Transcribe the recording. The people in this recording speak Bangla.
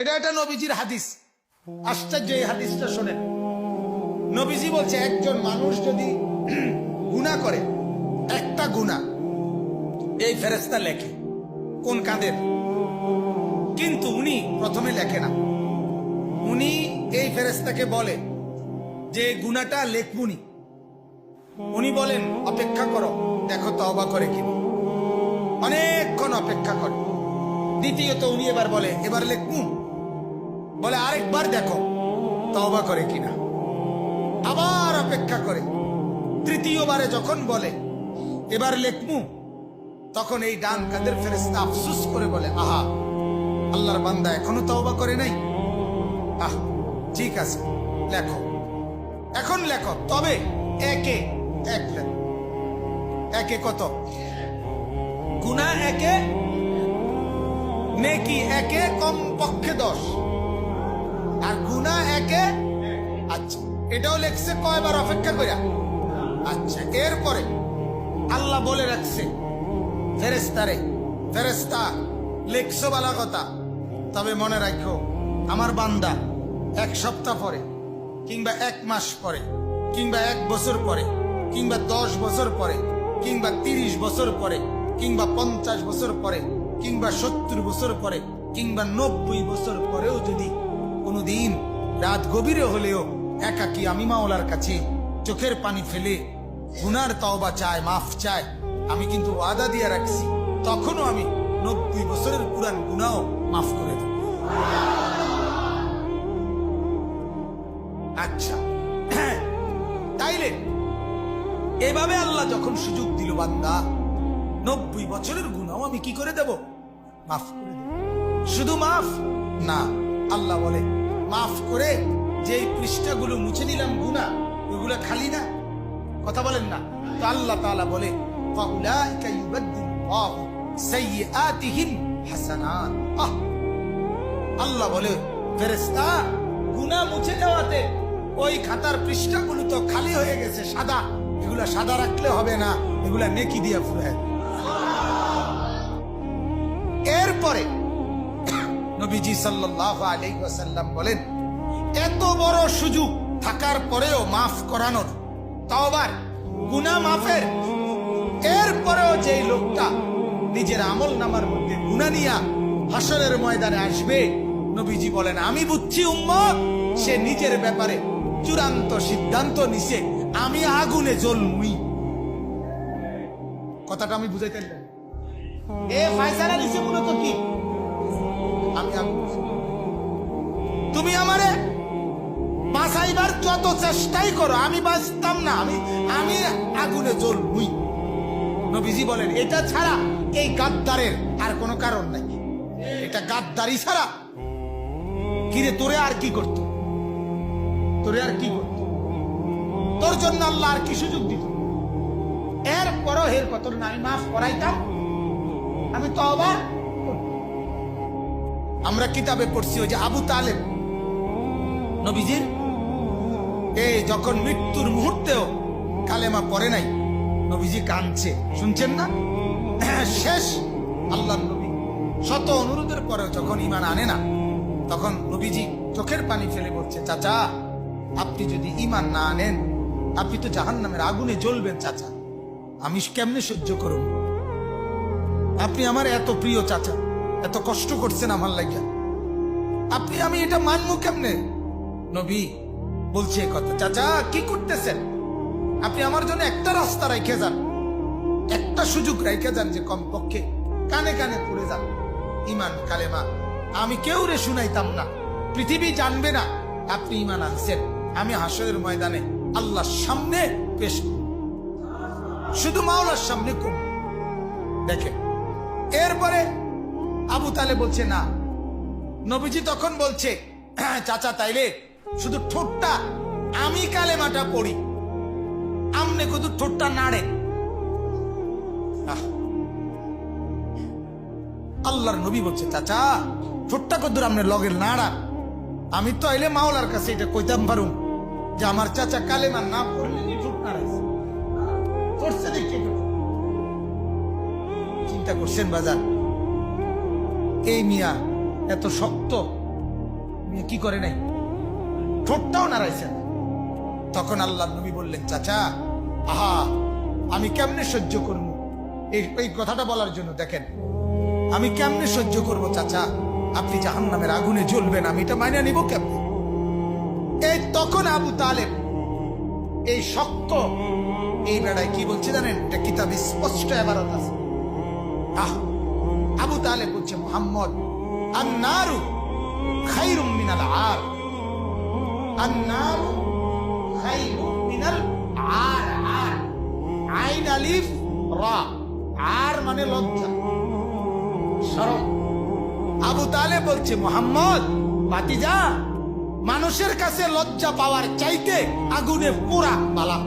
এটা একটা নবীজির হাদিস। আশ্চর্য এই হাদিসটা শোনেন। নবীজি বলছে একজন মানুষ যদি গুনাহ করে, একটা গুনাহ, এই ফেরেশতা লেখে কোন কাঁধের, কিন্তু উনি প্রথমে লেখে না। উনি এই ফেরেশতাকে বলে যে গুনাহটা লেখবুনি। উনি বলেন অপেক্ষা করো, দেখো তওবা করে কিনা। অনেকক্ষণ অপেক্ষা করে। দ্বিতীয়ত উনি এবার বলে এবার লেখবো, বলে আরেকবার দেখো তওবা করে কিনা। আবার অপেক্ষা করে। তৃতীয়বারে যখন বলে এবার লেখবো, তখন এই ডান কাঁধের ফেরেশতা আফসোস করে বলে আহা, আল্লাহর বান্দা এখনো তওবা করে নাই। আহ ঠিক আছে, লেখো, এখন লেখো, তবে একে এক লেখো। একে কত? গুনাহ একে, নেকি একে, কম পক্ষে 10, আর গুনাহ একে। আচ্ছা, এটাও লেখছে কয়বার অপেক্ষা কইরা? আচ্ছা, এরপরে আল্লাহ বলে রাখছে ফেরেশতারে, ফেরেশতা লেখছো বালা কথা, তবে মনে রাখো আমার বান্দা 1 সপ্তাহ পরে, কিংবা 1 মাস পরে, কিংবা 1 বছর পরে, কিংবা 10 বছর পরে, কিংবা 30 বছর পরে, কিংবা 50 বছর পরে, কিংবা 70 বছর পরে, কিংবা 90 বছর পরেও যদি কোনোদিন রাত গভীরে হলেও একাকী আমি মাওলার কাছে চোখের পানি ফেলে গুনার তওবা চায়, মাফ চায়, আমি কিন্তু ওয়াদা দিয়ে রাখছি তখনও আমি 90 বছরের পুরান গুনাহ মাফ করে দেব। আচ্ছা, তাইলে এভাবে আল্লাহ যখন সুযোগ দিল, বান্দা 90 বছরের গুনাহ আমি কি করে দেব? মাফ করে দেব। শুধু মাফ না, আল্লাহ বলে মাফ করে যেই পৃষ্ঠাগুলো মুছে নিলাম গুনাহ, ওগুলো খালি না। কথা বলেন না? তো আল্লাহ তাআলা বলে ফাউলাইকা ইউবাদদিলুল্লাহু সাইয়্যাতিহিম হাসানাত। আল্লাহ বলে ফেরেশতা গুনাহ মুছে যাওয়াতে ওই খাতার পৃষ্ঠাগুলো তো খালি হয়ে গেছে, সাদা, এগুলা সাদা রাখলে হবে না, এগুলা নেকি দিয়ে ফুরায়। এরপরে নবীজি সাল্লাল্লাহু আলাইহি ওয়াসাল্লাম বলেন এত বড় সুযোগ থাকার পরেও মাফ করানোর, তওবার, গুনাহ মাফের, এরপরেও যেই লোকটা নিজের আমল নামার মধ্যে গুনাহ নিয়া হাসরের ময়দানে আসবে, নবীজি বলেন আমি বুঝছি উম্মত সে নিজের ব্যাপারে চূড়ান্ত সিদ্ধান্ত নিছে আমি আগুনে জ্বলমুই। কথাটা আমি বুঝাইতে পারলাম? এ ফয়সালা নিছে মূলত কি? আমি তুমি আমারে বাঁচাইবার যত চেষ্টাই করো, আমি বাঁচতাম না, আমি আগুনে জ্বলবই। নবীজি বলেন এটা ছাড়া এই গাদ্দারের আর কোনো কারণ নাই। এটা গাদ্দারি ছাড়া। কিরে তোরে আর কি করত? তোরে আর কি করত? তোর জন্য আল্লাহ আর কি সুযোগ দিত? এরপরও এর কত না আমি মাফ করাইতাম, আমি তওবা। আমরা কিতাবে পড়ছি ওই যে আবু তালেব নবীজির এই যখন মৃত্যুর মুহূর্তেও কালেমা পড়ে নাই, নবীজি কাঁদছে, শুনছেন না? শেষ আল্লাহর নবী শত অনুরোধের পরেও যখন ঈমান আনে না, তখন নবীজি চোখের পানি ফেলে বলছে চাচা আপনি যদি ঈমান না আনেন আপনি তো জাহান্নামের আগুনে জ্বলবেন চাচা, আমি কেমনে সহ্য করব? আপনি আমার এত প্রিয় চাচা, এত কষ্ট করছেন আমার লাগিয়া, আপনি আমি এটা মানবো কেমনে? নবী বলছে কথা, চাচা কি করতেছেন? আপনি আমার জন্য একটা রাস্তা রেখে যান, একটা সুযোগ রেখে যান, যে কমপক্ষে কানে কানে পড়ে যান ঈমান কালেমা। আমি কেউ রে শুনাইতাম না, পৃথিবী জানবে না আপনি ঈমান আনছেন, আমি হাসরের ময়দানে আল্লাহর সামনে পেশ করব, শুধু মাওলার সামনে করব। দেখেন, এরপরে আবু তালেব বলছে না। নবীজি তখন বলছে চাচা তাইলে শুধু ঠোঁটটা আমি কালেমাটা পড়ি, আমনে শুধু ঠোঁটটা নাড়ে। আল্লাহর নবী বলছে চাচা ঠোঁটটা কদ্দুর আমনে লগের নাড়া, আমি তো আইলে মাওলার কাছে এটা কইতাম পারুম যে আমার চাচা কালেমা না পড়লে ঠোঁট নাড়াইছে, করছে দেখি। চিন্তা করছেন বাজার? এই মিয়া এত শক্ত কি করে নাই, ঠোঁটটাও নাড়াইছেন। তখন আল্লাহ নবী বললেন, চাচা আহা আমি কেমনে সহ্য করব, এই কথাটা বলার জন্য দেখেন, আমি কেমনে সহ্য করব চাচা, আপনি জাহান্নামের আগুনে জ্বলবেন, আমি এটা মাইনা নিব কেমনে? এই তখন আবু তালেব এই শক্ত এই বেড়ায় কি বলছে জানেন, এটা কিতাবে স্পষ্ট ইবারত আছে। আবু তালেব বলছে, মুহাম্মদ আন-নারু খায়রুম মিনাল আর, আন-নারু খায়রুম মিনাল আর, আর আইন আলিফ রা, আর মানে লজ্জা শরম। আবু তালেব বলছে, মুহাম্মদ ভাতিজা, মানুষের কাছে লজ্জা পাওয়ার চাইতে আগুনে পোড়া বালা।